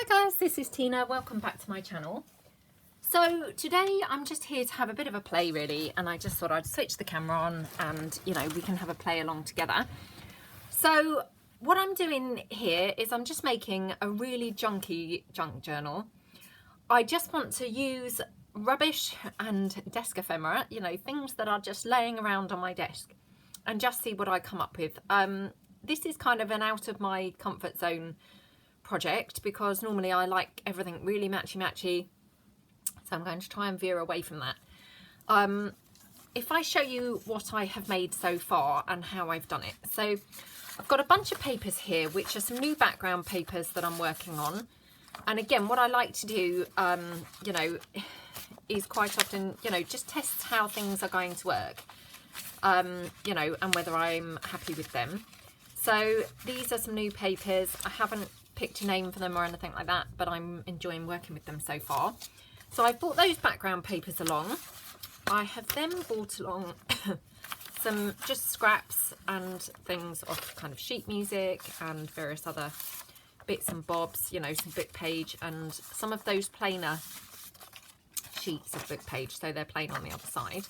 Hi guys, this is Tina. Welcome back to my channel. So today I'm just here to have a bit of a play really, and I just thought I'd switch the camera on and we can have a play along together. So what I'm doing here is I'm just making a really junky junk journal. I just want to use rubbish and desk ephemera, things that are just laying around on my desk, and just see what I come up with. This is kind of an out of my comfort zone project because normally I like everything really matchy, so I'm going to try and veer away from that. If I show you what I have made so far and how I've done it. So I've got a bunch of papers here, which are some new background papers that I'm working on. And again, what I like to do, is quite often, just test how things are going to work, and whether I'm happy with them. So these are some new papers. I haven't picked a name for them or anything like that, but I'm enjoying working with them so far. So I bought those background papers along. I have then bought along some just scraps and things of kind of sheet music and various other bits and bobs, some book page and some of those plainer sheets of book page, so they're plain on the other side.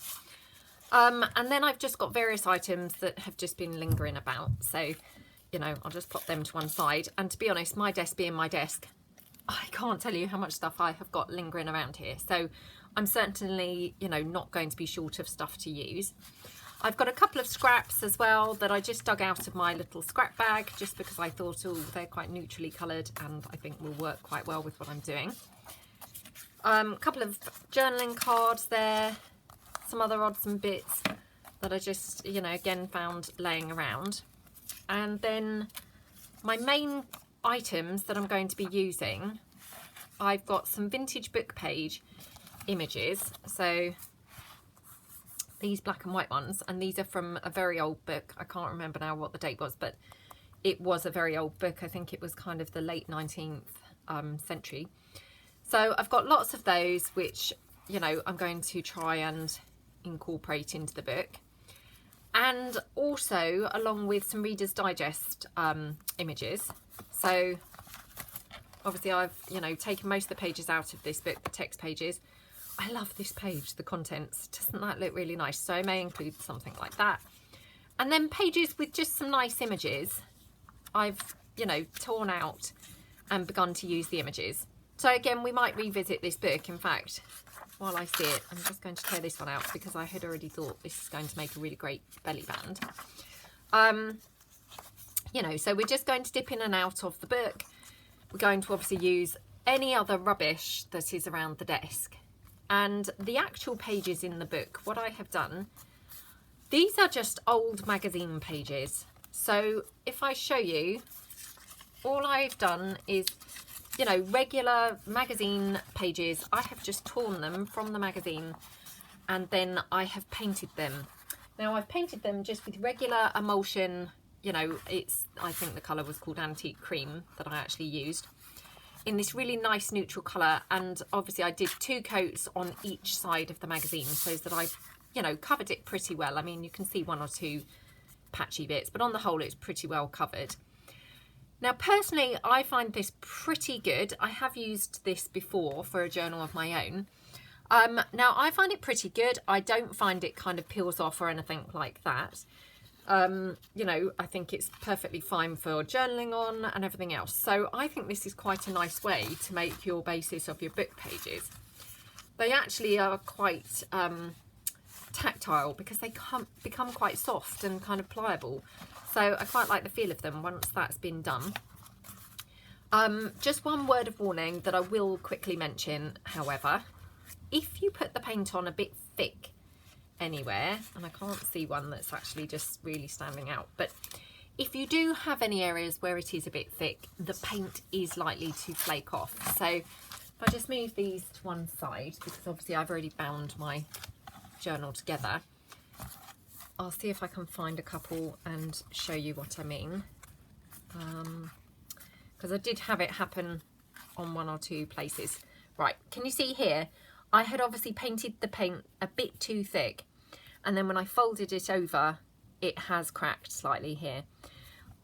And then I've just got various items that have just been lingering about, so I'll just pop them to one side. And to be honest, my desk being my desk, I can't tell you how much stuff I have got lingering around here. So I'm certainly, not going to be short of stuff to use. I've got a couple of scraps as well that I just dug out of my little scrap bag, just because I thought, oh, they're quite neutrally coloured and I think will work quite well with what I'm doing. A couple of journaling cards there, some other odds and bits that I just, again found laying around. And then my main items that I'm going to be using, I've got some vintage book page images. So these black and white ones, and these are from a very old book. I can't remember now what the date was, but it was a very old book. I think it was kind of the late 19th century. So I've got lots of those, which, I'm going to try and incorporate into the book. And also along with some Reader's Digest images. So obviously I've, taken most of the pages out of this book, the text pages. I love this page, the contents. Doesn't that look really nice? So I may include something like that. And then pages with just some nice images. I've, torn out and begun to use the images. So again, we might revisit this book. In fact, while I see it, I'm just going to tear this one out because I had already thought this is going to make a really great belly band. So we're just going to dip in and out of the book. We're going to obviously use any other rubbish that is around the desk. And the actual pages in the book, what I have done, these are just old magazine pages. So if I show you, all I've done is regular magazine pages. I have just torn them from the magazine and then I have painted them. Now I've painted them just with regular emulsion, I think the colour was called Antique Cream that I actually used, in this really nice neutral colour. And obviously I did 2 coats on each side of the magazine so that I, covered it pretty well. I mean, you can see 1 or 2 patchy bits, but on the whole it's pretty well covered. Now, personally, I find this pretty good. I have used this before for a journal of my own. Now, I find it pretty good. I don't find it kind of peels off or anything like that. I think it's perfectly fine for journaling on and everything else. So I think this is quite a nice way to make your basis of your book pages. They actually are quite tactile because they become quite soft and kind of pliable. So I quite like the feel of them once that's been done. Just one word of warning that I will quickly mention, however. If you put the paint on a bit thick anywhere, and I can't see one that's actually just really standing out, but if you do have any areas where it is a bit thick, the paint is likely to flake off. So if I just move these to one side, because obviously I've already bound my journal together, I'll see if I can find a couple and show you what I mean, because I did have it happen on 1 or 2 places. Right, can you see here? I had obviously painted the paint a bit too thick, and then when I folded it over, it has cracked slightly here.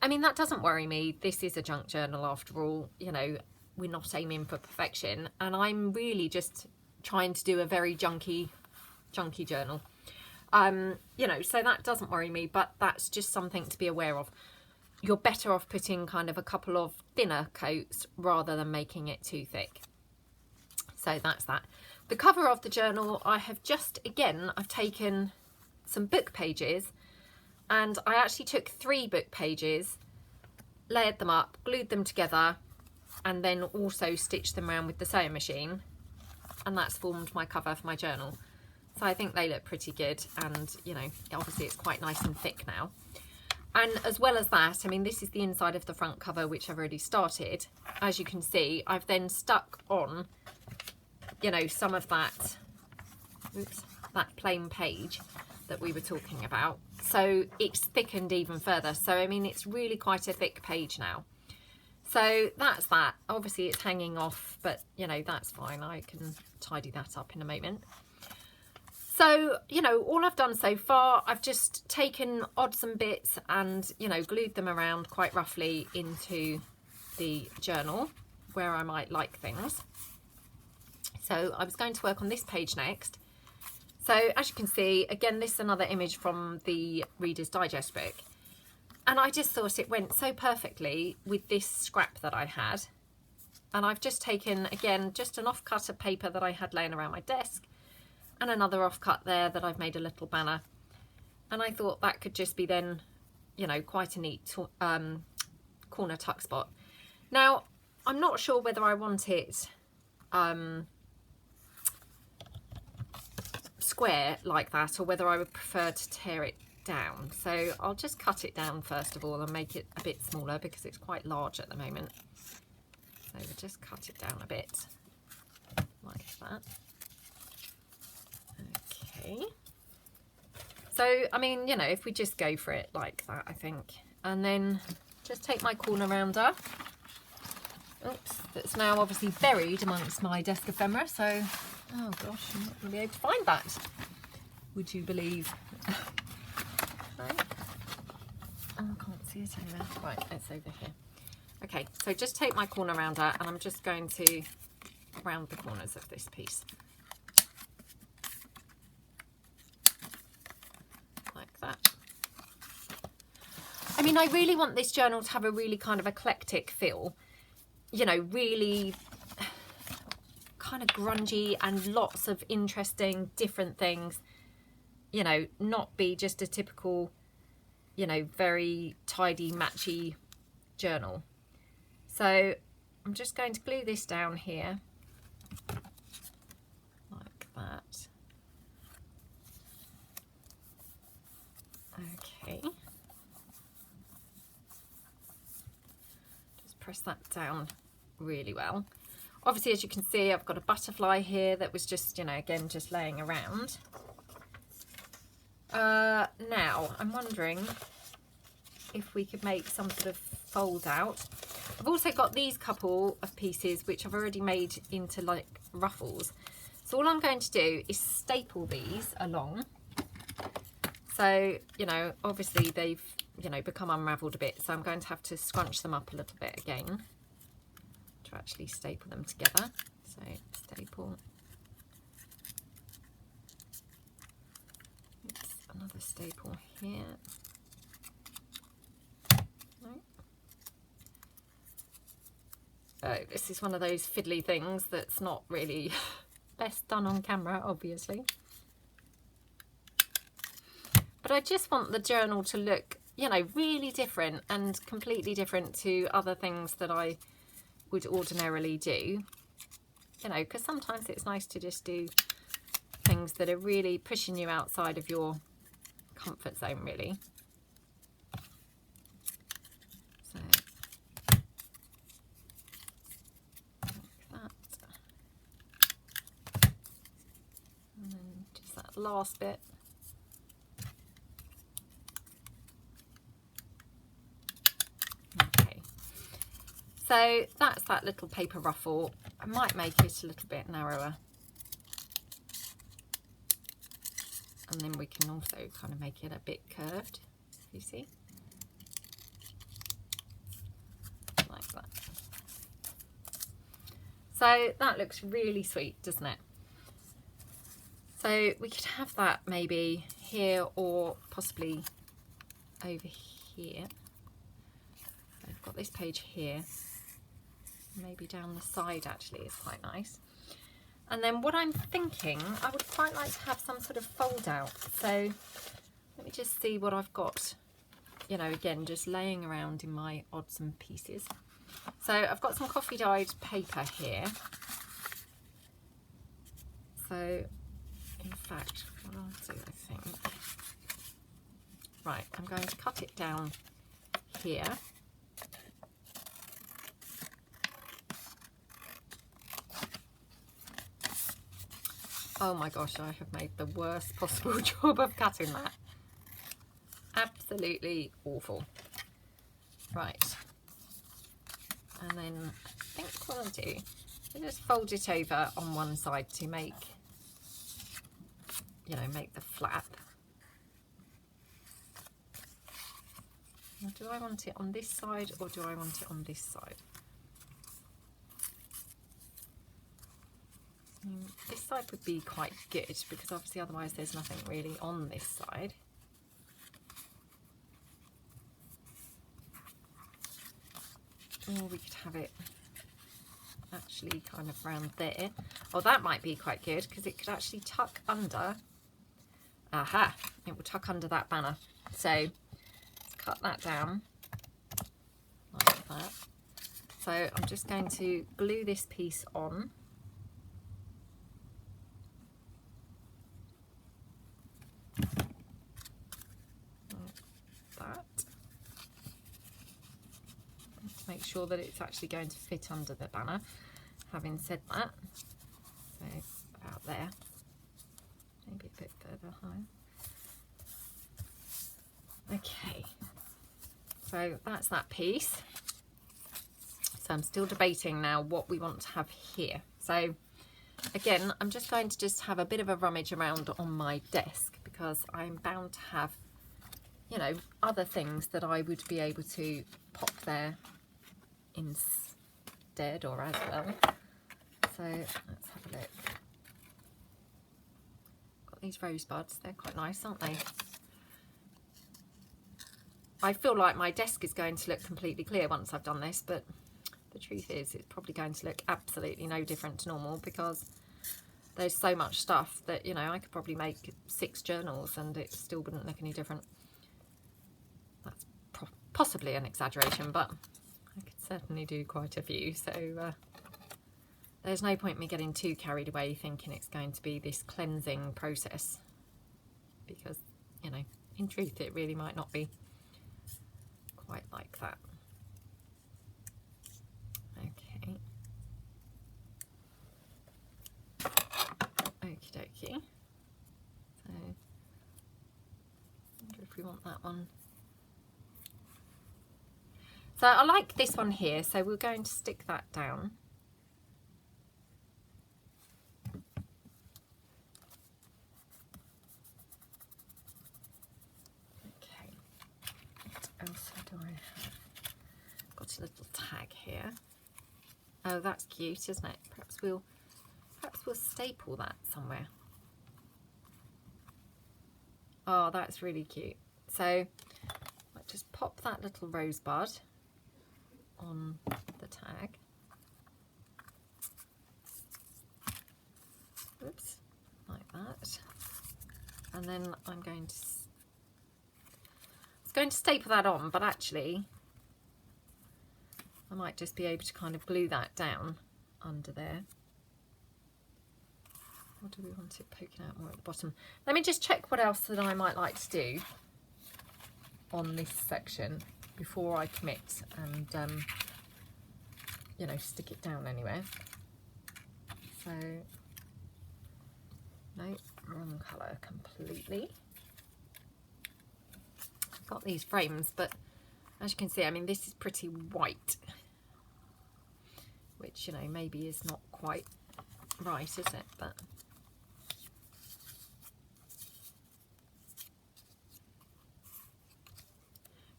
I mean, that doesn't worry me. This is a junk journal after all. we're not aiming for perfection, and I'm really just trying to do a very junky journal. You know, so that doesn't worry me, but that's just something to be aware of. You're better off putting kind of a couple of thinner coats rather than making it too thick. So that's that. The cover of the journal, I have just, again, I've taken some book pages, and I actually took 3 book pages, layered them up, glued them together, and then also stitched them around with the sewing machine, and that's formed my cover for my journal. So I think they look pretty good, and you know, obviously it's quite nice and thick now. And as well as that, I mean, this is the inside of the front cover, which I've already started. As you can see, I've then stuck on, you know, some of that, oops, that plain page that we were talking about. So it's thickened even further. So, I mean, it's really quite a thick page now. So that's that. Obviously it's hanging off, but you know, that's fine. I can tidy that up in a moment. So, you know, all I've done so far, I've just taken odds and bits and, you know, glued them around quite roughly into the journal where I might like things. So I was going to work on this page next. So as you can see, again, this is another image from the Reader's Digest book. And I just thought it went so perfectly with this scrap that I had. And I've just taken, again, just an offcut of paper that I had laying around my desk, and another offcut there that I've made a little banner. And I thought that could just be then, you know, quite a neat corner tuck spot. Now, I'm not sure whether I want it square like that, or whether I would prefer to tear it down. So I'll just cut it down first of all and make it a bit smaller because it's quite large at the moment. So we'll just cut it down a bit like that. Okay. So, I mean, you know, if we just go for it like that, I think, and then just take my corner rounder. Oops, that's now obviously buried amongst my desk ephemera, so, oh gosh, I'm not going to be able to find that, would you believe? Right. Oh, I can't see it anywhere. Right, it's over here. Okay, so just take my corner rounder and I'm just going to round the corners of this piece. Like that. I mean, I really want this journal to have a really kind of eclectic feel. You know, really kind of grungy and lots of interesting different things. You know, not be just a typical, you know, very tidy matchy journal. So I'm just going to glue this down here like that. Okay. Just press that down really well. Obviously, as you can see, I've got a butterfly here that was just, you know, again, just laying around. Now, I'm wondering if we could make some sort of fold out. I've also got these couple of pieces which I've already made into like ruffles. So all I'm going to do is staple these along. So, you know, obviously they've, you know, become unravelled a bit. So I'm going to have to scrunch them up a little bit again to actually staple them together. So staple. Oops, another staple here. Oh, this is one of those fiddly things that's not really best done on camera, obviously. But I just want the journal to look, you know, really different and completely different to other things that I would ordinarily do. You know, because sometimes it's nice to just do things that are really pushing you outside of your comfort zone, really. So, last bit. Okay, so that's that little paper ruffle. I might make it a little bit narrower, and then we can also kind of make it a bit curved, you see, like that. So that looks really sweet, doesn't it? So we could have that maybe here or possibly over here. I've got this page here. Maybe down the side actually is quite nice. And then what I'm thinking, I would quite like to have some sort of fold out. So let me just see what I've got, you know, again, just laying around in my odds and pieces. So I've got some coffee dyed paper here. So in fact, what I'll do, I think, right, I'm going to cut it down here. Oh my gosh, I have made the worst possible job of cutting that. Absolutely awful. Right. And then I think what I'll do, I'll just fold it over on one side to make, you know, make the flap. Now, do I want it on this side or do I want it on this side? This side would be quite good because obviously otherwise there's nothing really on this side. Or we could have it actually kind of round there. Oh, that might be quite good because it could actually tuck under. Aha, it will tuck under that banner. So let's cut that down like that. So I'm just going to glue this piece on. Make sure that it's actually going to fit under the banner. Having said that, so about there, maybe a bit further higher. Okay, so that's that piece. So I'm still debating now what we want to have here. So again, I'm just going to just have a bit of a rummage around on my desk because I'm bound to have, you know, other things that I would be able to pop there instead or as well. So let's have a look. Got these rosebuds, they're quite nice, aren't they? I feel like my desk is going to look completely clear once I've done this, but the truth is it's probably going to look absolutely no different to normal because there's so much stuff that, you know, I could probably make 6 journals and it still wouldn't look any different. That's possibly an exaggeration, but I could certainly do quite a few, so there's no point me getting too carried away thinking it's going to be this cleansing process because, you know, in truth it really might not be quite like that. Okay. Okie dokie. So, I wonder if we want that one. So I like this one here, so we're going to stick that down. Okay, what else do I have? Got a little tag here. Oh, that's cute, isn't it? Perhaps we'll staple that somewhere. Oh, that's really cute. So I'll just pop that little rosebud on the tag. Oops, like that. And then I'm going to, I was going to staple that on, but actually I might just be able to kind of glue that down under there. Or do we want it poking out more at the bottom? Let me just check what else that I might like to do on this section before I commit and you know, stick it down anywhere. So no, wrong colour completely. I've got these frames, but as you can see, I mean, this is pretty white, which, you know, maybe is not quite right, is it? But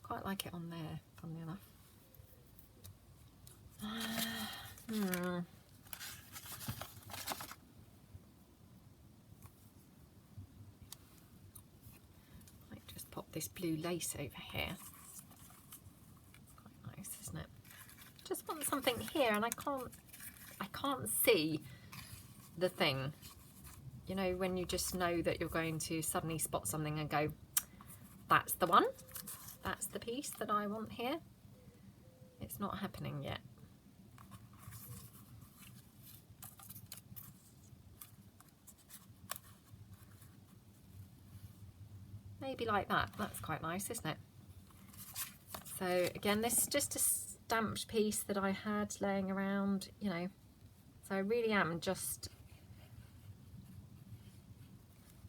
quite like it on there, funnily enough. this blue lace over here. Quite nice, isn't it? Just want something here, and I can't see the thing. You know, when you just know that you're going to suddenly spot something and go, that's the one, that's the piece that I want here. It's not happening yet. Maybe like that. That's quite nice, isn't it? So again, this is just a stamped piece that I had laying around, you know. So I really am just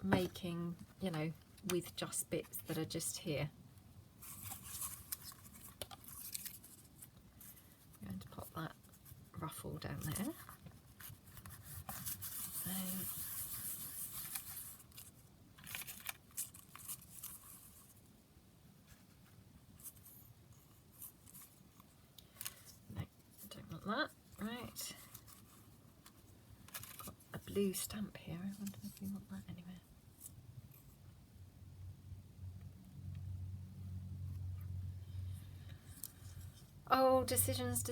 making, you know, with just bits that are just here. I'm going to pop that ruffle down there. So that. Right, got a blue stamp here. I wonder if we want that anywhere. Oh, decisions.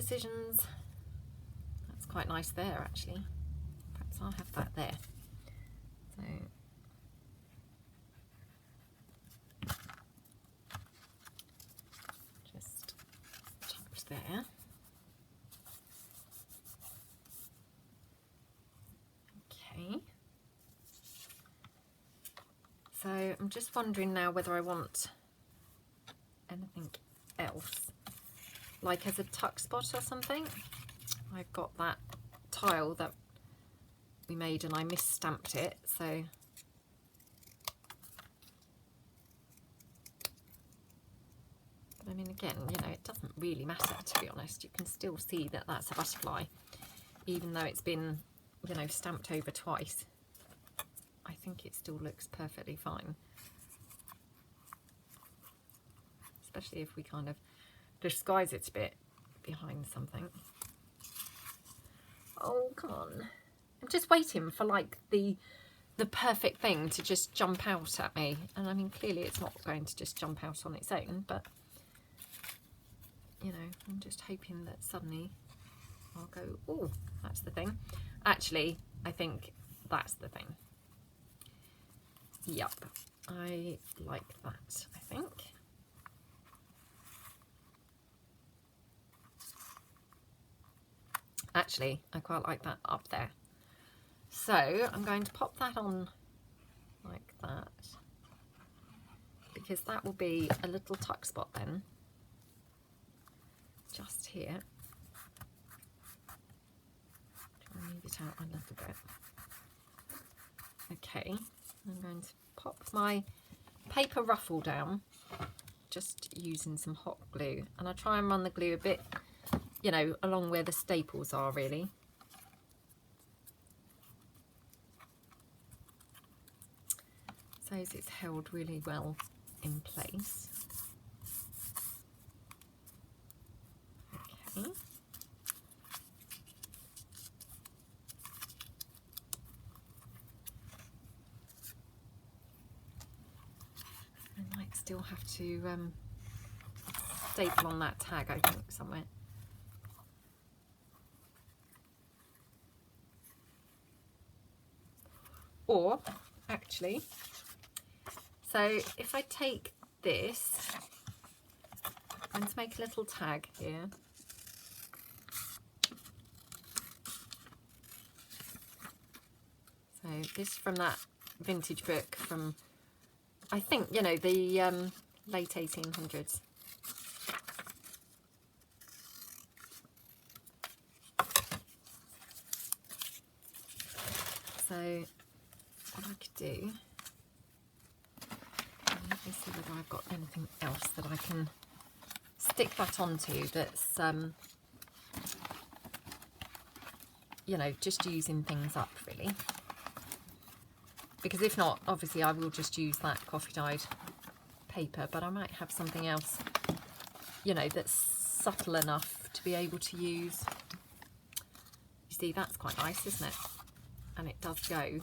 That's quite nice there, actually. Perhaps I'll have that there. So just tucked there. So I'm just wondering now whether I want anything else, like as a tuck spot or something. I've got that tile that we made and I misstamped it, so but I mean, again, you know, it doesn't really matter, to be honest. You can still see that that's a butterfly, even though it's been, you know, stamped over twice. I think it still looks perfectly fine, especially if we kind of disguise it a bit behind something. Oh, come on. I'm just waiting for like the perfect thing to just jump out at me, and I mean, clearly it's not going to just jump out on its own, but you know, I'm just hoping that suddenly I'll go, oh, that's the thing. Actually, I think that's the thing. Yep, I like that, I think. Actually, I quite like that up there. So I'm going to pop that on like that, because that will be a little tuck spot then, just here. Try and move it out a little bit. Okay, I'm going to pop my paper ruffle down, just using some hot glue, and I try and run the glue a bit, you know, along where the staples are, really. So it's held really well in place. Okay. I might still have to staple on that tag, I think, somewhere. Or, actually, so if I take this, I'm going to make a little tag here. So this is from that vintage book from, I think, you know, the late 1800s. So what I could do, let me see whether I've got anything else that I can stick that onto that's, you know, just using things up, really. Because if not, obviously I will just use that coffee dyed paper, but I might have something else, you know, that's subtle enough to be able to use. You see, that's quite nice, isn't it? And it does go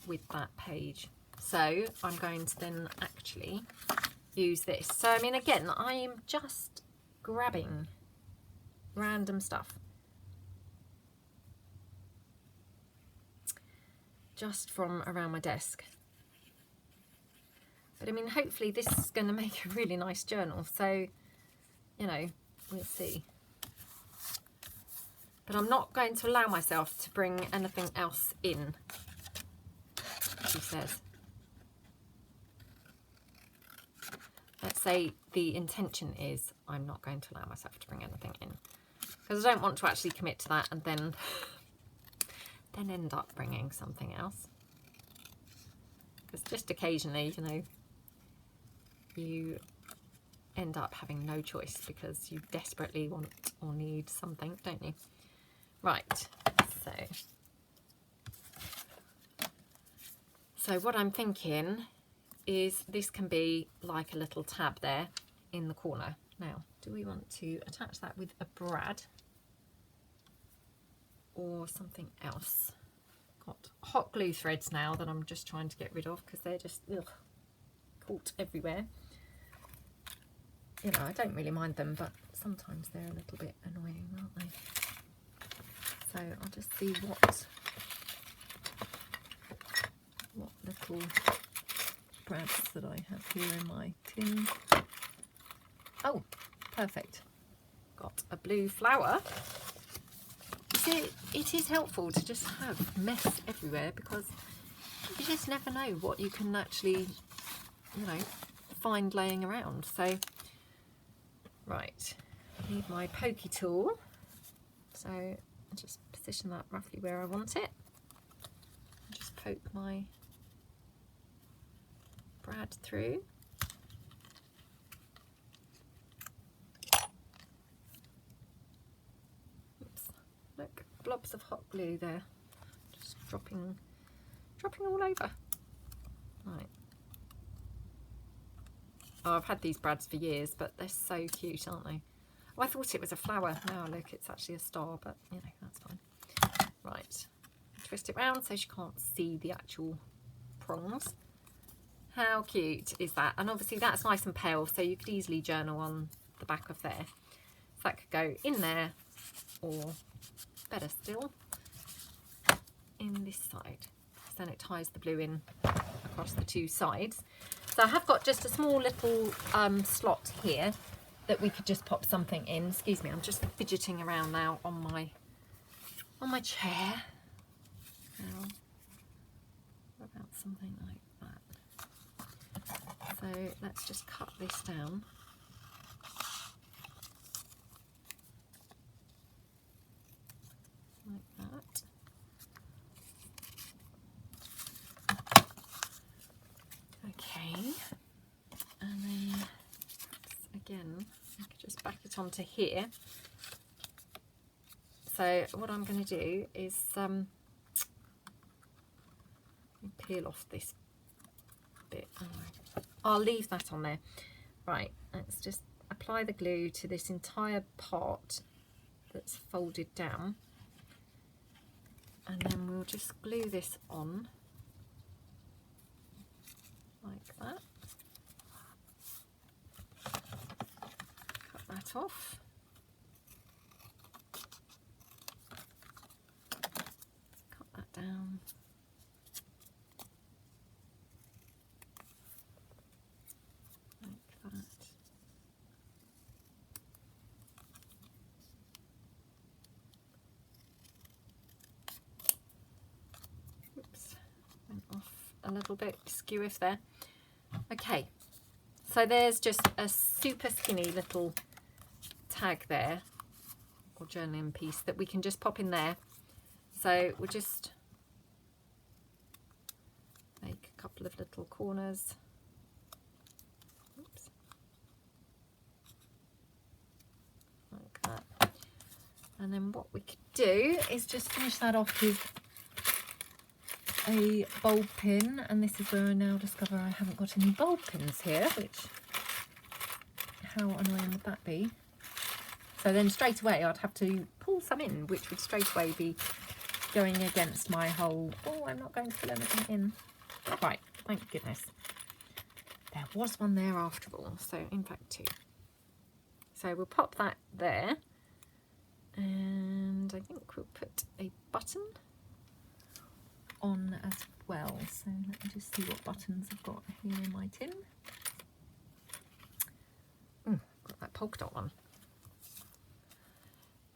with that page. So I'm going to then actually use this. So I mean, again, I'm just grabbing random stuff just from around my desk. But I mean, hopefully this is going to make a really nice journal. So, you know, we'll see. But I'm not going to allow myself to bring anything else in, she says. Let's say the intention is I'm not going to allow myself to bring anything in, because I don't want to actually commit to that and then end up bringing something else. Because just occasionally, you know, you end up having no choice because you desperately want or need something, don't you? Right, so what I'm thinking is this can be like a little tab there in the corner. Now, do we want to attach that with a brad or something else? Got hot glue threads now that I'm just trying to get rid of because they're just caught everywhere. You know, I don't really mind them, but sometimes they're a little bit annoying, aren't they? So I'll just see what little brads that I have here in my tin. Oh, perfect. Got a blue flower. See, it is helpful to just have mess everywhere because you just never know what you can actually, you know, find laying around. So, right, I need my pokey tool. So I'll just position that roughly where I want it. Just poke my brad through. Oops, look, blobs of hot glue there, just dropping all over. Right. Oh, I've had these brads for years, but they're so cute, aren't they? Oh, I thought it was a flower. Now look, it's actually a star, but you know, that's fine. Right, twist it round so she can't see the actual prongs. How cute is that? And obviously that's nice and pale, so you could easily journal on the back of there. So that could go in there, or better still, in this side. Then it ties the blue in across the two sides. So I have got just a small little slot here that we could just pop something in. Excuse me, I'm just fidgeting around now on my chair. Now, what about something like that? So let's just cut this down. Like that. Okay, and then again, I could just back it onto here. So what I'm going to do is peel off this bit. I'll leave that on there. Right, let's just apply the glue to this entire part that's folded down, and then we'll just glue this on like that. Cut that off. Cut that down. Like that. Oops, went off a little bit skewiff there. Okay, so there's just a super skinny little tag there, or journaling piece, that we can just pop in there. So we'll just make a couple of little corners. Oops. Like that. And then what we could do is just finish that off with a bulb pin, and this is where I now discover I haven't got any bulb pins here, which, how annoying would that be? So then straight away I'd have to pull some in, which would straight away be going against my whole, oh, I'm not going to fill anything in. Right, Thank goodness. There was one there after all, so in fact 2. So we'll pop that there, and I think we'll put a button on as well. So let me just see what buttons I've got here in my tin. Got that polka dot one.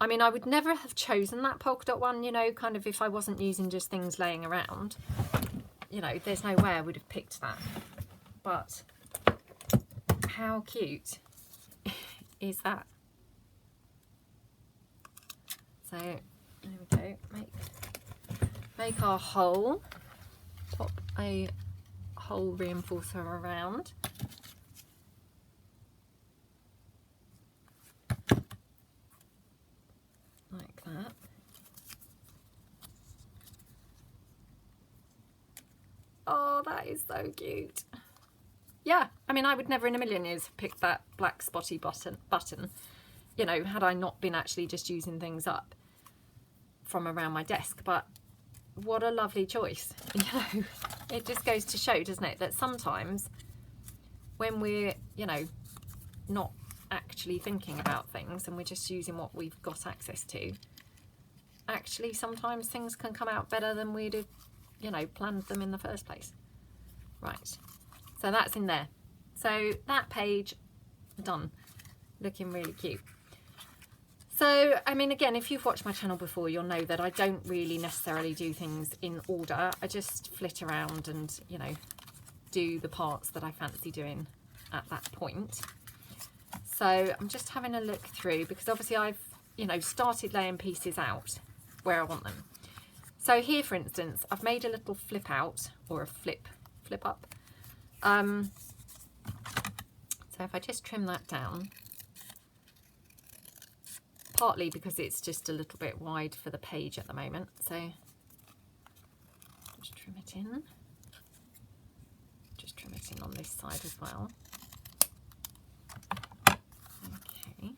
I mean, I would never have chosen that polka dot one, you know, kind of if I wasn't using just things laying around. You know, there's no way I would have picked that. But how cute is that? So there we go. Make our hole. Pop a hole reinforcer around. Like that. Oh, that is so cute. Yeah, I mean, I would never in a million years have picked that black spotty button, you know, had I not been actually just using things up from around my desk. But what a lovely choice, you know. It just goes to show, doesn't it, that sometimes when we're, you know, not actually thinking about things and we're just using what we've got access to, actually sometimes things can come out better than we'd have, you know, planned them in the first place. Right, so that's in there. So that page done, looking really cute. So I mean, again, if you've watched my channel before, you'll know that I don't really necessarily do things in order. I just flit around and, you know, do the parts that I fancy doing at that point. So I'm just having a look through, because obviously I've, you know, started laying pieces out where I want them. So here, for instance, I've made a little flip out, or a flip up. So if I just trim that down, partly because it's just a little bit wide for the page at the moment, so just trim it in. Just trim it in on this side as well. Okay.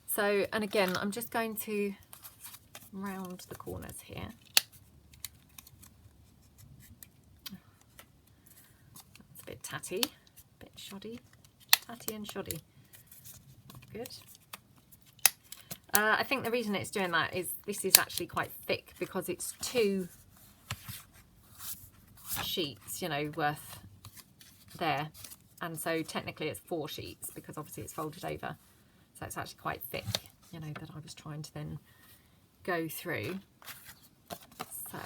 So, and again, I'm just going to round the corners here. That's a bit tatty, a bit shoddy, tatty and shoddy. Not good. I think the reason it's doing that is this is actually quite thick, because it's 2 sheets, you know, worth there, and so technically it's 4 sheets because obviously it's folded over, so it's actually quite thick, you know, that I was trying to then go through. So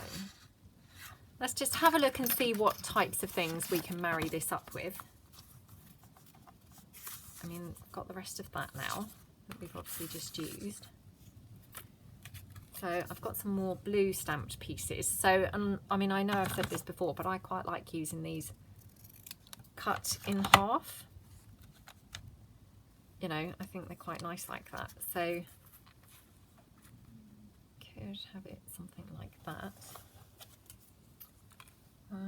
let's just have a look and see what types of things we can marry this up with. I mean, I've got the rest of that now that we've obviously just used. So I've got some more blue stamped pieces. So, I mean, I know I've said this before, but I quite like using these cut in half. You know, I think they're quite nice like that. So could have it something like that. Have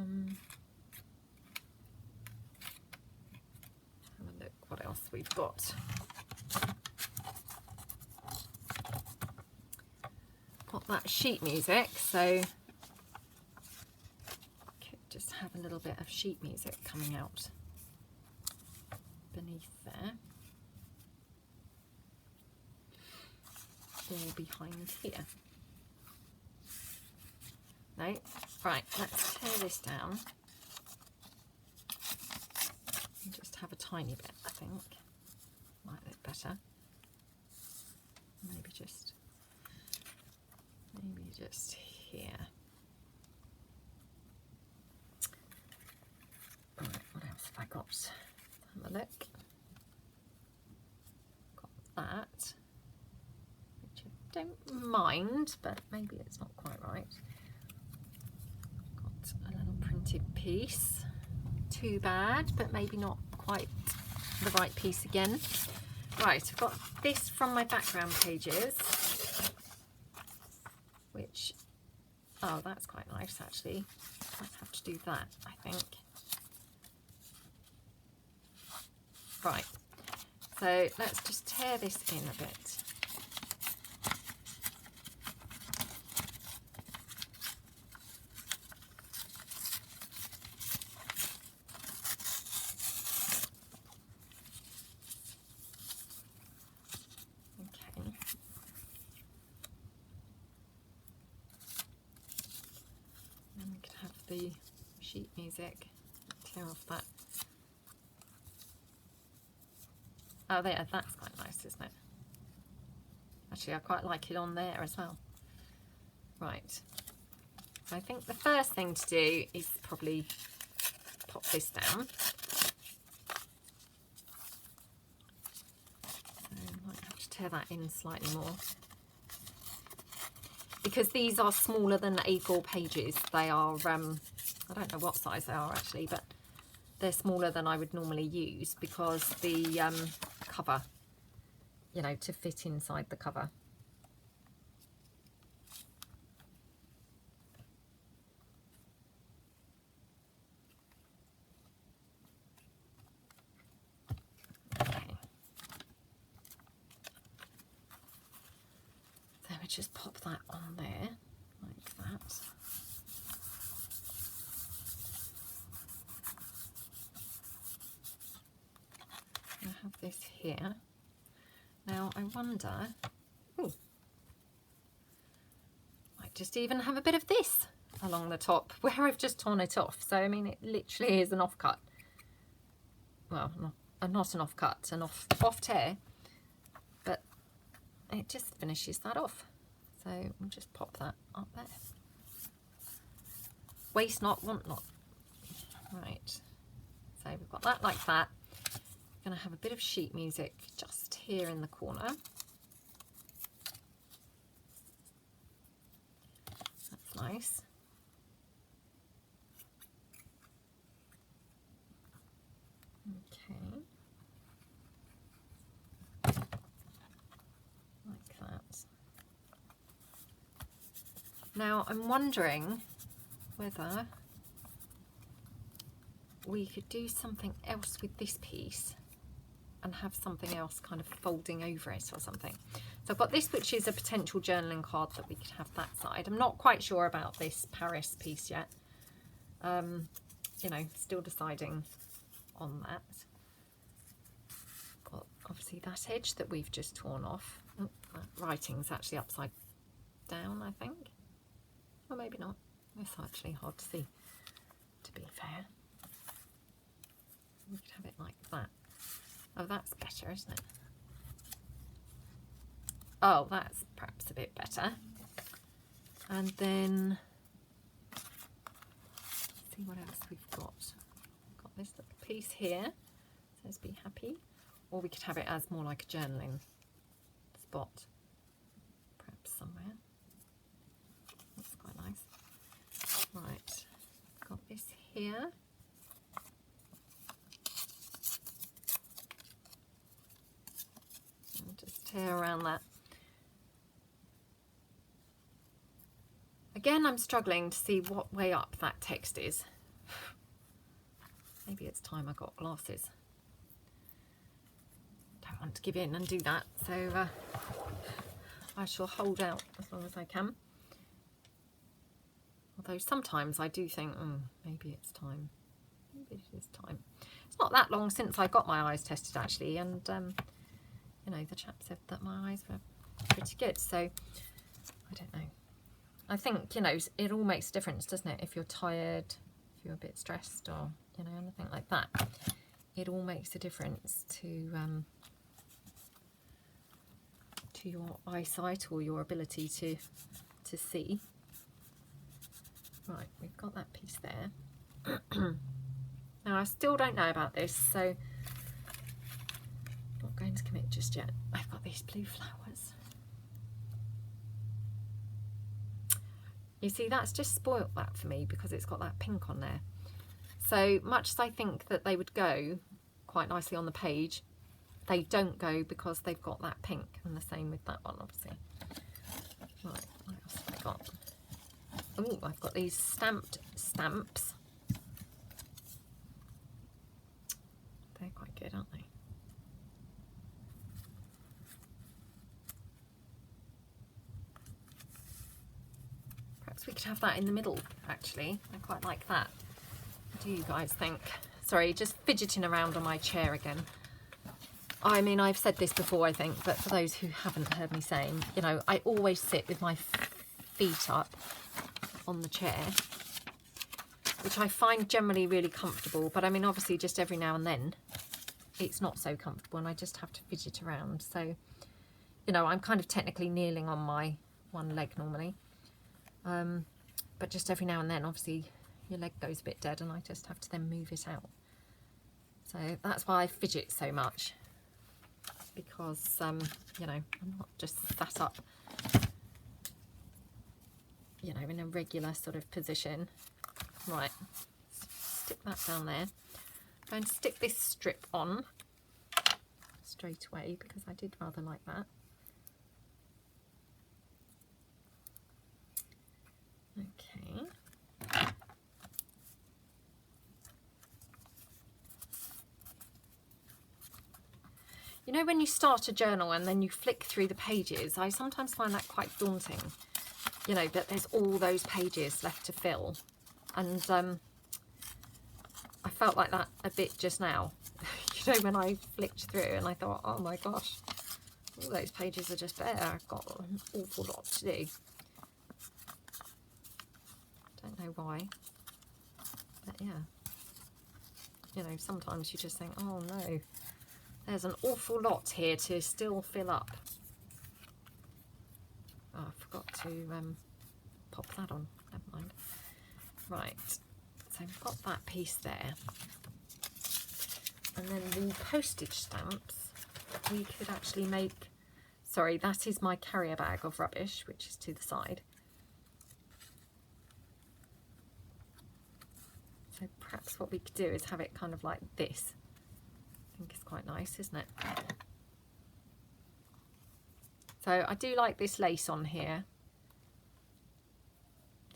a look what else we've got. Got that sheet music, so could just have a little bit of sheet music coming out beneath there, or behind here. No, right, let's tear this down and just have a tiny bit, I think. Might look better. Maybe just here. Right, what else have I got? Have a look. Got that, which I don't mind, but maybe it's not quite right. Got a little printed piece. Too bad, but maybe not quite the right piece again. Right, I've got this from my background pages, which, oh, that's quite nice actually. Might have to do that, I think. Right, so let's just tear this in a bit. the sheet music. Tear off that. Oh, there, that's quite nice, isn't it? Actually, I quite like it on there as well. Right. I think the first thing to do is probably pop this down. So I might have to tear that in slightly more. Because these are smaller than A4 pages. They are, I don't know what size they are actually, but they're smaller than I would normally use because the cover, you know, to fit inside the cover. Just pop that on there like that. I have this here. Now I wonder, ooh, might just even have a bit of this along the top where I've just torn it off. So I mean, it literally is an offcut. Well, not an offcut, an off tear, but it just finishes that off. So we'll just pop that up there. Waste not, want not. Right. So we've got that like that. We're going to have a bit of sheet music just here in the corner. That's nice. Okay. Like that. Now I'm wondering whether we could do something else with this piece and have something else kind of folding over it or something. So I've got this, which is a potential journaling card that we could have that side. I'm not quite sure about this Paris piece yet. You know, still deciding on that. Got obviously that edge that we've just torn off. Oh, that writing's actually upside down, I think. Or maybe not. It's actually hard to see, to be fair. We could have it like that. Oh, that's better, isn't it? Oh, that's perhaps a bit better. And then, let's see what else we've got. We've got this little piece here. It says be happy. Or we could have it as more like a journaling spot. Perhaps somewhere. That's quite nice. Right, got this here. I'll just tear around that. Again, I'm struggling to see what way up that text is. Maybe it's time I got glasses. Don't want to give in and do that, so I shall hold out as long as I can. Although sometimes I do think, maybe it's time. Maybe it is time. It's not that long since I got my eyes tested actually, and you know, the chap said that my eyes were pretty good. So I don't know. I think, you know, it all makes a difference, doesn't it? If you're tired, if you're a bit stressed, or you know, anything like that, it all makes a difference to your eyesight or your ability to see. Right, we've got that piece there. Now I still don't know about this, so I'm not going to commit just yet. I've got these blue flowers. You see, that's just spoilt that for me because it's got that pink on there. So much as I think that they would go quite nicely on the page, they don't go because they've got that pink, and the same with that one, obviously. Right, what else have I got? Oh, I've got these stamped stamps. They're quite good, aren't they? Perhaps we could have that in the middle, actually. I quite like that. What do you guys think? Sorry, just fidgeting around on my chair again. I mean, I've said this before, I think, but for those who haven't heard me saying, you know, I always sit with my feet up on the chair, which I find generally really comfortable. But I mean, obviously just every now and then it's not so comfortable and I just have to fidget around. So, you know, I'm kind of technically kneeling on my one leg normally. But just every now and then, obviously, your leg goes a bit dead and I just have to then move it out. So that's why I fidget so much, because, you know, I'm not just sat up, you know, in a regular sort of position. Right, stick that down there. I'm going to stick this strip on straight away because I did rather like that. Okay. You know, when you start a journal and then you flick through the pages, I sometimes find that quite daunting. You know, that there's all those pages left to fill. And I felt like that a bit just now. You know, when I flicked through and I thought, oh my gosh, all those pages are just bare. I've got an awful lot to do. Don't know why, but yeah, you know, sometimes you just think, oh no, there's an awful lot here to still fill up. Oh, I forgot to pop that on, never mind. Right, so we've got that piece there, and then the postage stamps we could actually make, sorry, that is my carrier bag of rubbish, which is to the side. So perhaps what we could do is have it kind of like this. I think it's quite nice, isn't it? So I do like this lace on here.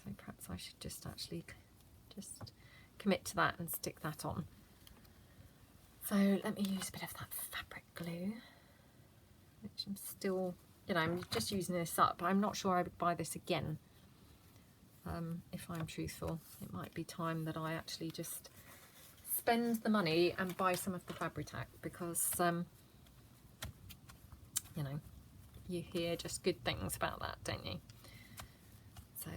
So perhaps I should just actually just commit to that and stick that on. So let me use a bit of that fabric glue, which I'm still, you know, I'm just using this up. I'm not sure I would buy this again. If I'm truthful, it might be time that I actually just spend the money and buy some of the Fabri-Tac, because you know, you hear just good things about that, don't you? So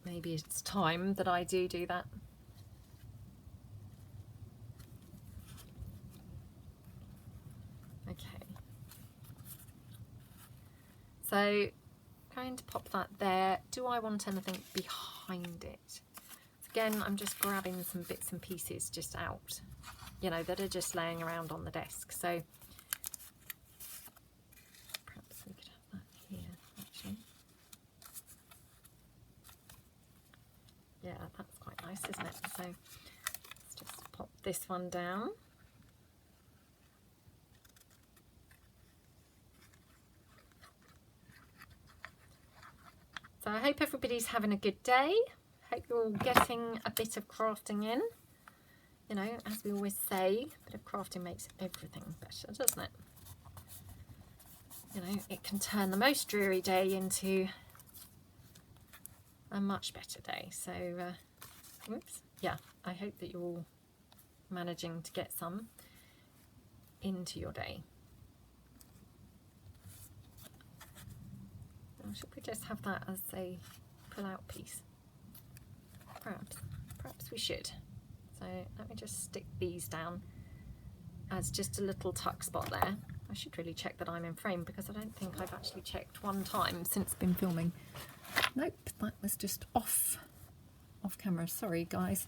maybe it's time that I do that. Okay, so going to pop that there. Do I want anything behind it? Again, I'm just grabbing some bits and pieces just out, you know, that are just laying around on the desk. So perhaps we could have that here, actually. Yeah, that's quite nice, isn't it? So let's just pop this one down. So I hope everybody's having a good day. Hope you're all getting a bit of crafting in. You know, as we always say, a bit of crafting makes everything better, doesn't it? You know, it can turn the most dreary day into a much better day. So, whoops, yeah, I hope that you're all managing to get some into your day. Or should we just have that as a pull-out piece? Perhaps we should. So let me just stick these down as just a little tuck spot there. I should really check that I'm in frame, because I don't think I've actually checked one time since been filming. Nope, that was just off camera. Sorry guys,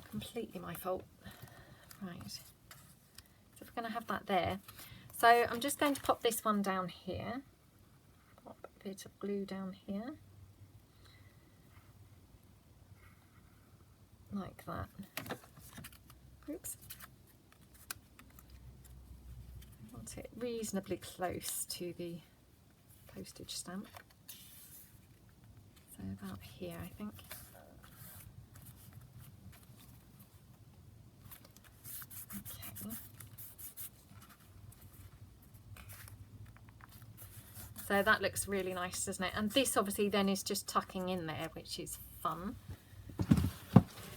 completely my fault. Right, so we're going to have that there. So I'm just going to pop this one down here. Pop a bit of glue down here. Like that. Oops. I want it reasonably close to the postage stamp. So about here, I think. Okay. So that looks really nice, doesn't it? And this obviously then is just tucking in there, which is fun.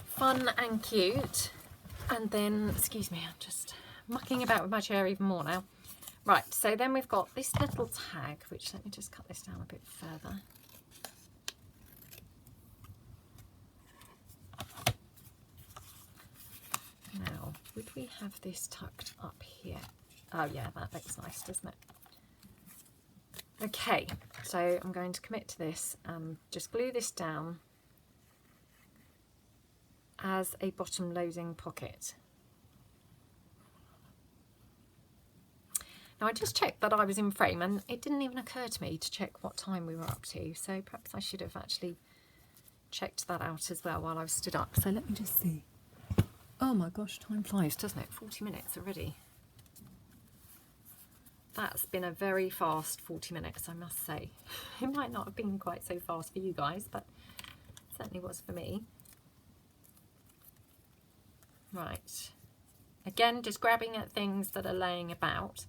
Fun and cute. And then, excuse me, I'm just mucking about with my chair even more now. Right, so then we've got this little tag, which, let me just cut this down a bit further. would we have this tucked up here? Oh yeah, that looks nice, doesn't it? Okay, so I'm going to commit to this and just glue this down as a bottom loading pocket. Now I just checked that I was in frame and it didn't even occur to me to check what time we were up to, so perhaps I should have actually checked that out as well while I was stood up. So let me just see. Oh my gosh, time flies, doesn't it? 40 minutes already. That's been a very fast 40 minutes, I must say. It might not have been quite so fast for you guys, but it certainly was for me. Right. Again, just grabbing at things that are laying about.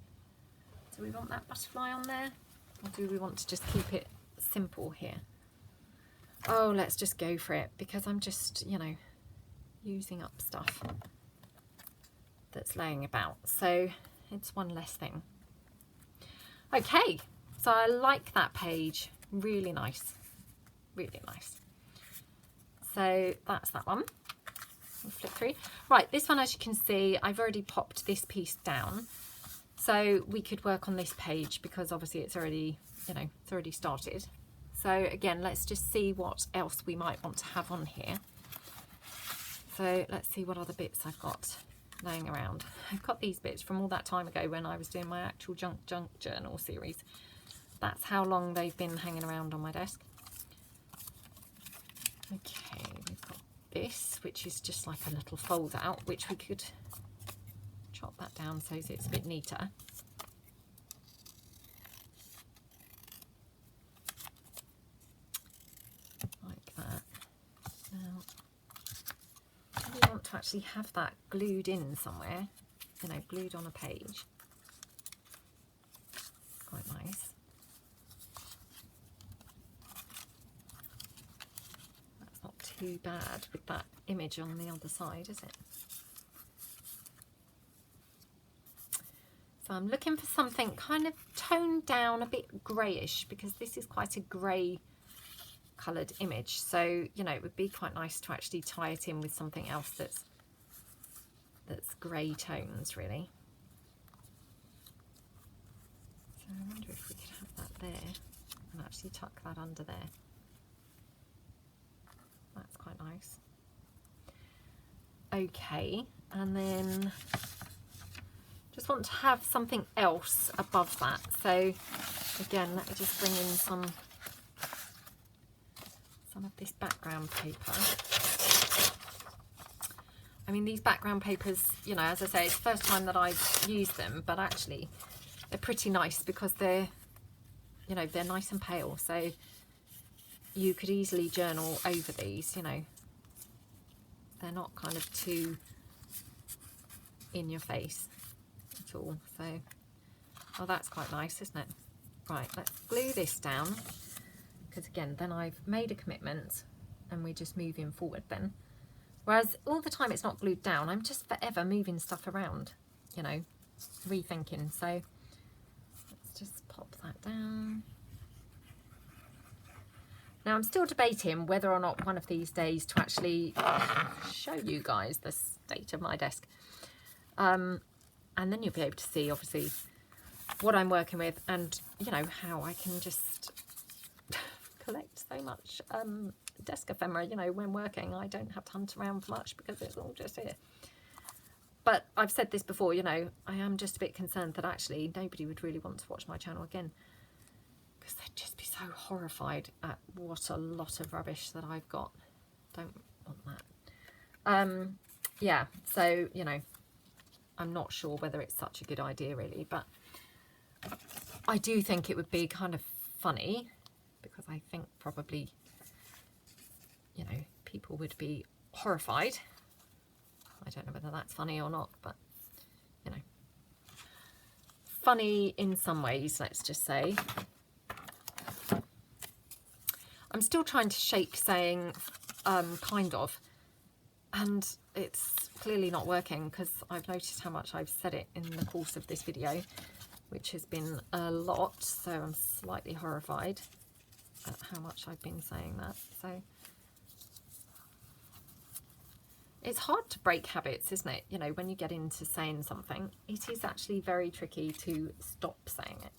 Do we want that butterfly on there? Or do we want to just keep it simple here? Oh, let's just go for it, because I'm just, you know, using up stuff that's laying about. So it's one less thing. Okay, so I like that page, really nice, really nice. So that's that one. I'll flip through. Right, this one, as you can see, I've already popped this piece down. So we could work on this page because obviously it's already, you know, it's already started. So again, let's just see what else we might want to have on here. So let's see what other bits I've got laying around. I've got these bits from all that time ago when I was doing my actual junk journal series. That's how long they've been hanging around on my desk. Okay, we've got this, which is just like a little fold out, which we could chop that down so it's a bit neater. Like that. Now, I really want to actually have that glued in somewhere, you know, glued on a page. Quite nice. That's not too bad with that image on the other side, is it? So I'm looking for something kind of toned down, a bit greyish, because this is quite a grey coloured image. So, you know, it would be quite nice to actually tie it in with something else that's grey tones, really. So I wonder if we could have that there and actually tuck that under there. That's quite nice. Okay, and then just want to have something else above that. So again, let me just bring in some of this background paper. I mean, these background papers, you know, as I say, it's the first time that I've used them, but actually they're pretty nice because they're, you know, they're nice and pale. So you could easily journal over these, you know. They're not kind of too in your face at all. So, oh, that's quite nice, isn't it? Right, let's glue this down, because again, then I've made a commitment and we're just moving forward then. Whereas all the time it's not glued down, I'm just forever moving stuff around, you know, rethinking. So let's just pop that down. Now I'm still debating whether or not one of these days to actually show you guys the state of my desk. And then you'll be able to see obviously what I'm working with, and you know, how I can just collect so much desk ephemera. You know, when working I don't have to hunt around for much because it's all just here. But I've said this before, you know, I am just a bit concerned that actually nobody would really want to watch my channel again, because they'd just be so horrified at what a lot of rubbish that I've got. Don't want that. Yeah, so, you know, I'm not sure whether it's such a good idea really, but I do think it would be kind of funny, because I think probably, you know, people would be horrified. I don't know whether that's funny or not, but, you know, funny in some ways, let's just say. I'm still trying to shake saying kind of, and it's clearly not working because I've noticed how much I've said it in the course of this video, which has been a lot, so I'm slightly horrified at how much I've been saying that. So It's hard to break habits, isn't it? You know, when you get into saying something, it is actually very tricky to stop saying it.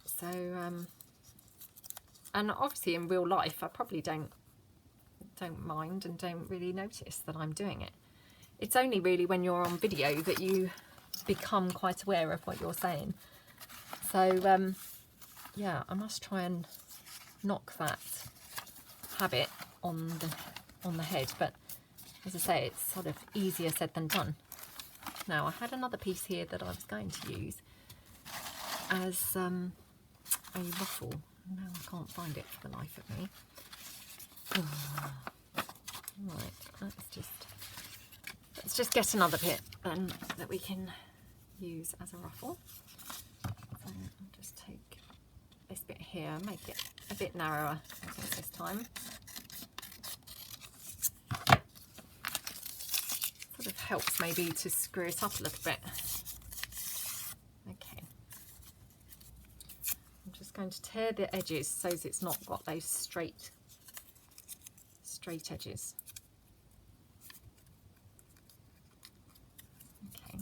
So, and obviously in real life, I probably don't mind and don't really notice that I'm doing it. It's only really when you're on video that you become quite aware of what you're saying. So, yeah, I must try and knock that habit on the head, but as I say, it's sort of easier said than done. Now, I had another piece here that I was going to use as a ruffle. Now I can't find it for the life of me. Right, let's just get another bit then that we can use as a ruffle. So I'll just take this bit here, make it a bit narrower, I think, this time. Sort of helps maybe to screw it up a little bit. Okay. I'm just going to tear the edges so that it's not got those straight edges. Okay.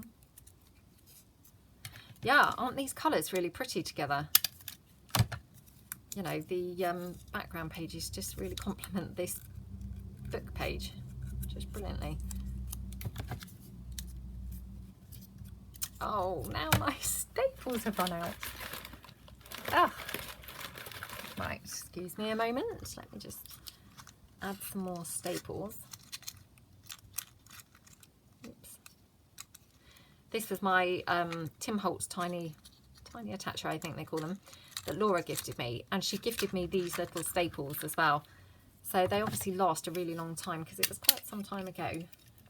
Yeah, aren't these colours really pretty together? You know, the background pages just really complement this book page just brilliantly. Oh, now my staples have run out. Ah. Right, excuse me a moment. Let me just add some more staples. Oops. This was my Tim Holtz tiny attacher, I think they call them, that Laura gifted me, and she gifted me these little staples as well. So they obviously last a really long time because it was quite some time ago,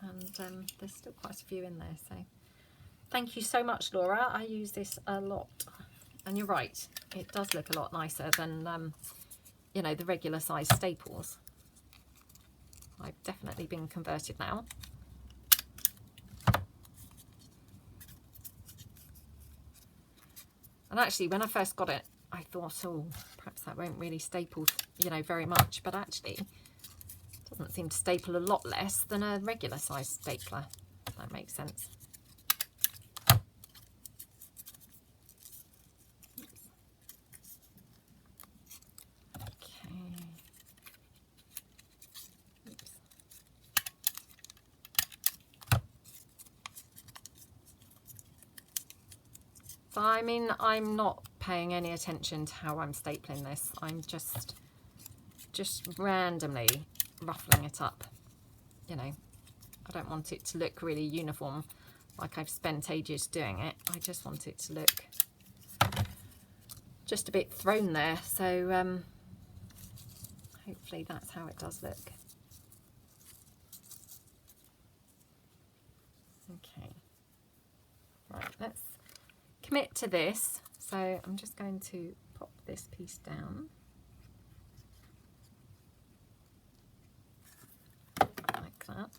and there's still quite a few in there. So thank you so much, Laura. I use this a lot, and you're right, it does look a lot nicer than you know, the regular size staples. I've definitely been converted now. And actually, when I first got it, I thought, oh, perhaps that won't really staple, you know, very much. But actually, it doesn't seem to staple a lot less than a regular size stapler, if that makes sense. So, I mean, I'm not paying any attention to how I'm stapling this. I'm just randomly ruffling it up. You know, I don't want it to look really uniform, like I've spent ages doing it. I just want it to look just a bit thrown there. So, hopefully that's how it does look. Okay. Right, let's commit to this. So I'm just going to pop this piece down like that.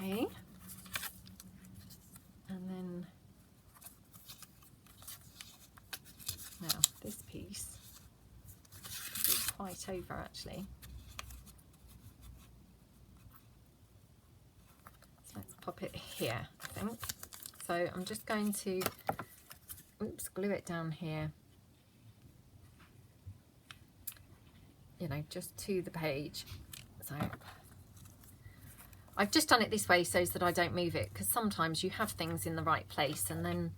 Okay, and then now this piece is quite over actually. Let's pop it here, I think. So I'm just going to, oops, glue it down here, you know, just to the page. So I've just done it this way so that I don't move it, because sometimes you have things in the right place and then,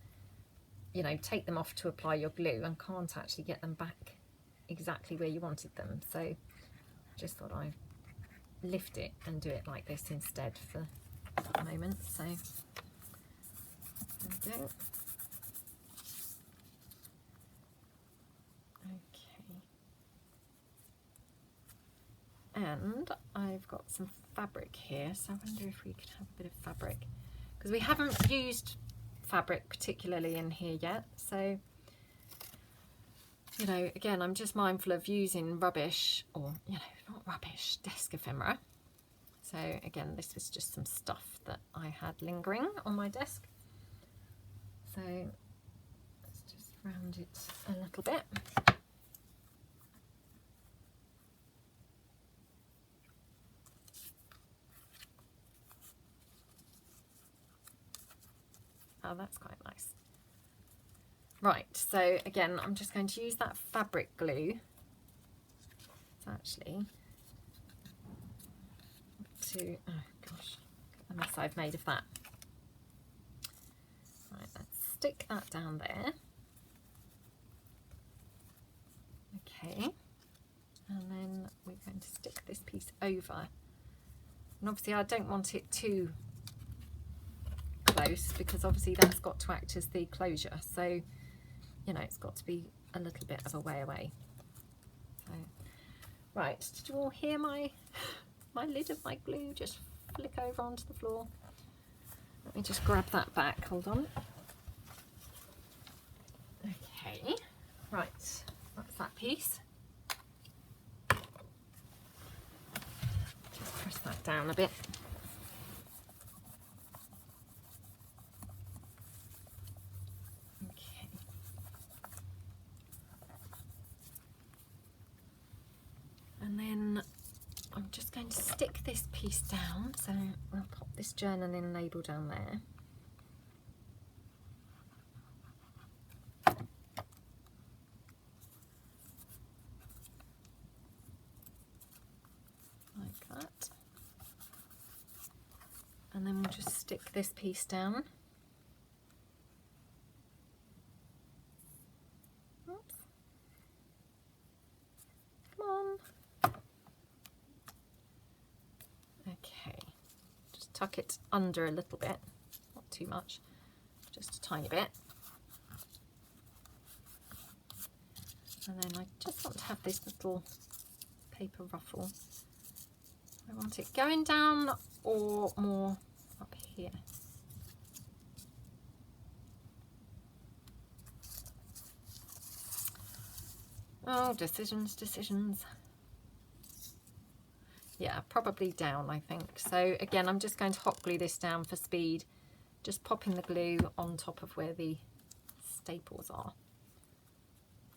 you know, take them off to apply your glue and can't actually get them back exactly where you wanted them. So I just thought I'd lift it and do it like this instead for a moment. So there we go. Okay. And I've got some fabric here, so I wonder if we could have a bit of fabric, because we haven't used fabric particularly in here yet. So, you know, again, I'm just mindful of using rubbish, or, you know, not rubbish, desk ephemera. So again, this was just some stuff that I had lingering on my desk. So round it a little bit. Oh, that's quite nice. Right, so again, I'm just going to use that fabric glue. It's actually to, oh gosh, look at the mess I've made of that. Right, let's stick that down there. Okay, and then we're going to stick this piece over. And obviously I don't want it too close because obviously that's got to act as the closure. So, you know, it's got to be a little bit of a way away. So, right, did you all hear my lid of my glue just flick over onto the floor? Let me just grab that back, hold on. Okay, right, that's that piece. Just press that down a bit. Okay. And then I'm just going to stick this piece down, so I'll pop this journaling label down there. Like that. And then we'll just stick this piece down. Oops. Come on. Okay, just tuck it under a little bit, not too much, just a tiny bit. And then I just want to have this little paper ruffle. I want it going down or more up here. Oh, decisions, decisions. Yeah, probably down, I think. So again, I'm just going to hot glue this down for speed, just popping the glue on top of where the staples are.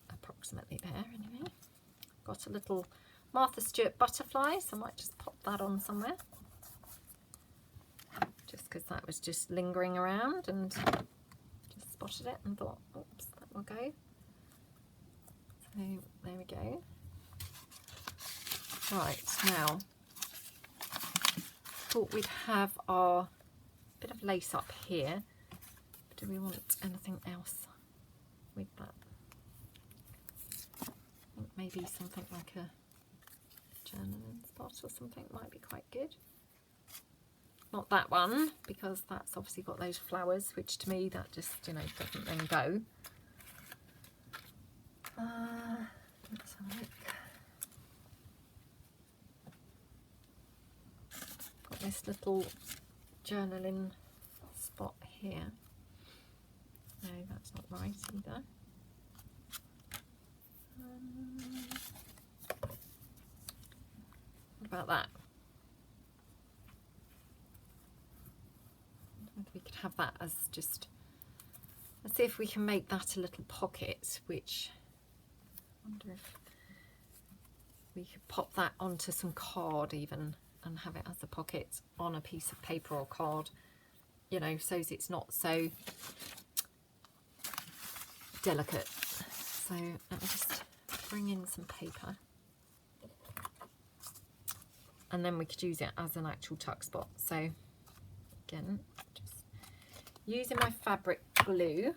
Approximately there, anyway. Got a little Martha Stewart butterfly, so I might just pop that on somewhere. Just because that was just lingering around and just spotted it and thought, oops, that will go. So there we go. Right, now, thought we'd have our bit of lace up here. Do we want anything else with that? I think maybe something like a journaling spot or something might be quite good. Not that one, because that's obviously got those flowers, which to me that just, you know, doesn't then go. Let's have a look. Got this little journaling spot here. No, that's not right either. What about that? Maybe we could have that as just, let's see if we can make that a little pocket, which I wonder if we could pop that onto some card even and have it as a pocket on a piece of paper or card, you know, so it's not so delicate. So let me just bring in some paper, and then we could use it as an actual tuck spot. So again, just using my fabric glue,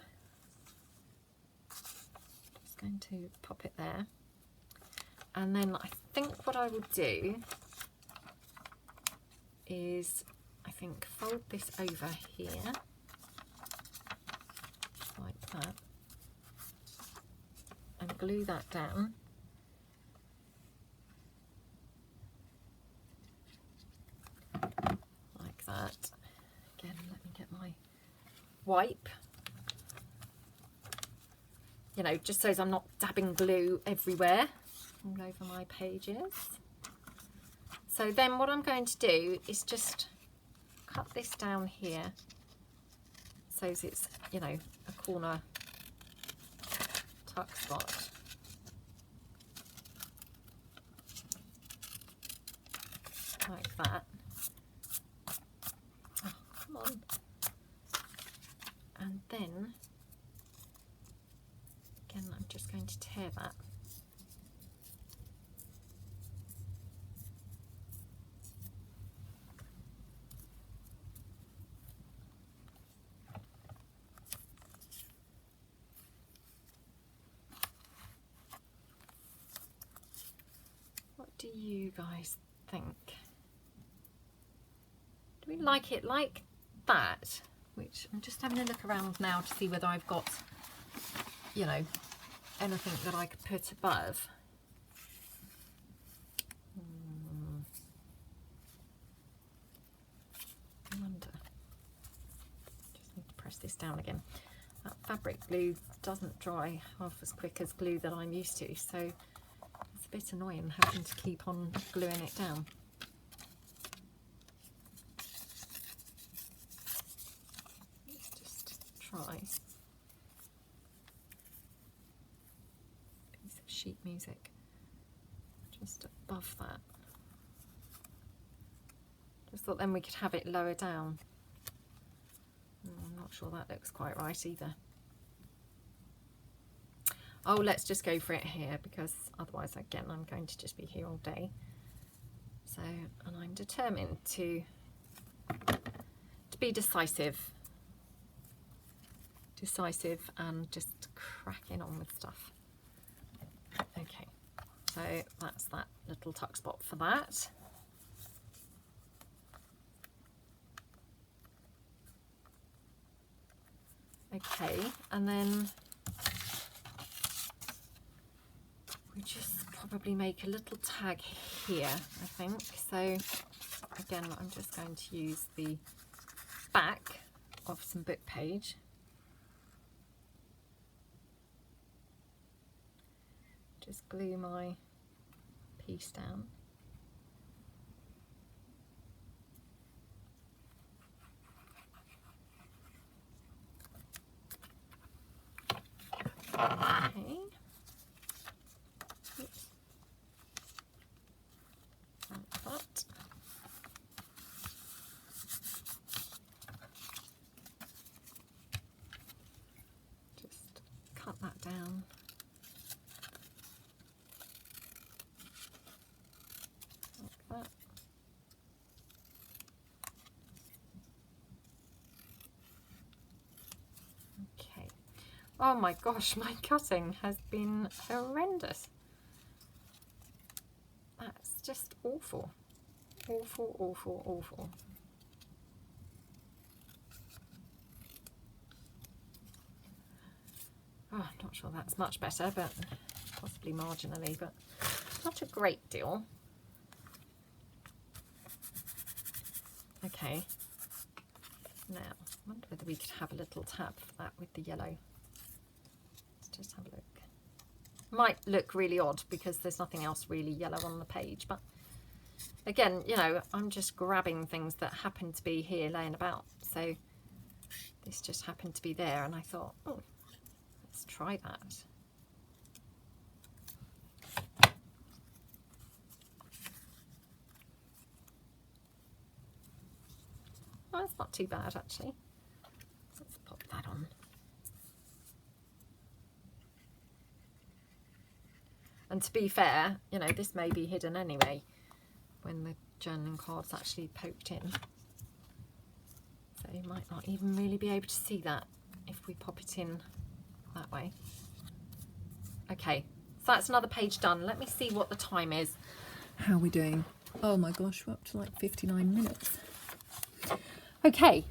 just going to pop it there, and then I think what I will do is, I think, fold this over here like that and glue that down. Like that. Again, let me get my wipe. You know, just so as I'm not dabbing glue everywhere all over my pages. So then what I'm going to do is just cut this down here so it's, you know, a corner tuck spot. Like that. Oh, come on. And then, again, I'm just going to tear that. What do you guys think? Do we like it like that? Which I'm just having a look around now to see whether I've got, you know, anything that I could put above. I wonder. Just need to press this down again. That fabric glue doesn't dry half as quick as glue that I'm used to, so it's a bit annoying having to keep on gluing it down. Try piece of sheet music just above that. Just thought then we could have it lower down. I'm not sure that looks quite right either. Oh, let's just go for it here, because otherwise again I'm going to just be here all day. So, and I'm determined to be decisive and just cracking on with stuff. Okay, so that's that little tuck spot for that. Okay, and then we just probably make a little tag here, I think. So again, I'm just going to use the back of some book page. Just glue my piece down. Okay. Oops. Like that. Just cut that down. Oh my gosh, my cutting has been horrendous. That's just awful. Awful, awful, awful. Oh, I'm not sure that's much better, but possibly marginally, but not a great deal. Okay. Now, I wonder whether we could have a little tab for that with the yellow. Just have a look. Might look really odd because there's nothing else really yellow on the page, but again, you know, I'm just grabbing things that happen to be here laying about, so this just happened to be there and I thought, oh, let's try that. Oh, that's not too bad actually. Let's pop that on. And to be fair, you know, this may be hidden anyway when the journaling card's actually poked in. So you might not even really be able to see that if we pop it in that way. Okay, so that's another page done. Let me see what the time is. How are we doing? Oh my gosh, we're up to like 59 minutes. Okay,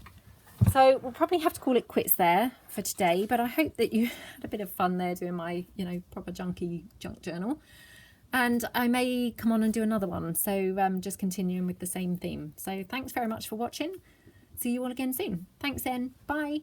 so we'll probably have to call it quits there for today, but I hope that you had a bit of fun there doing my, you know, proper junky junk journal. And I may come on and do another one, so just continuing with the same theme. So thanks very much for watching. See you all again soon. Thanks then. Bye.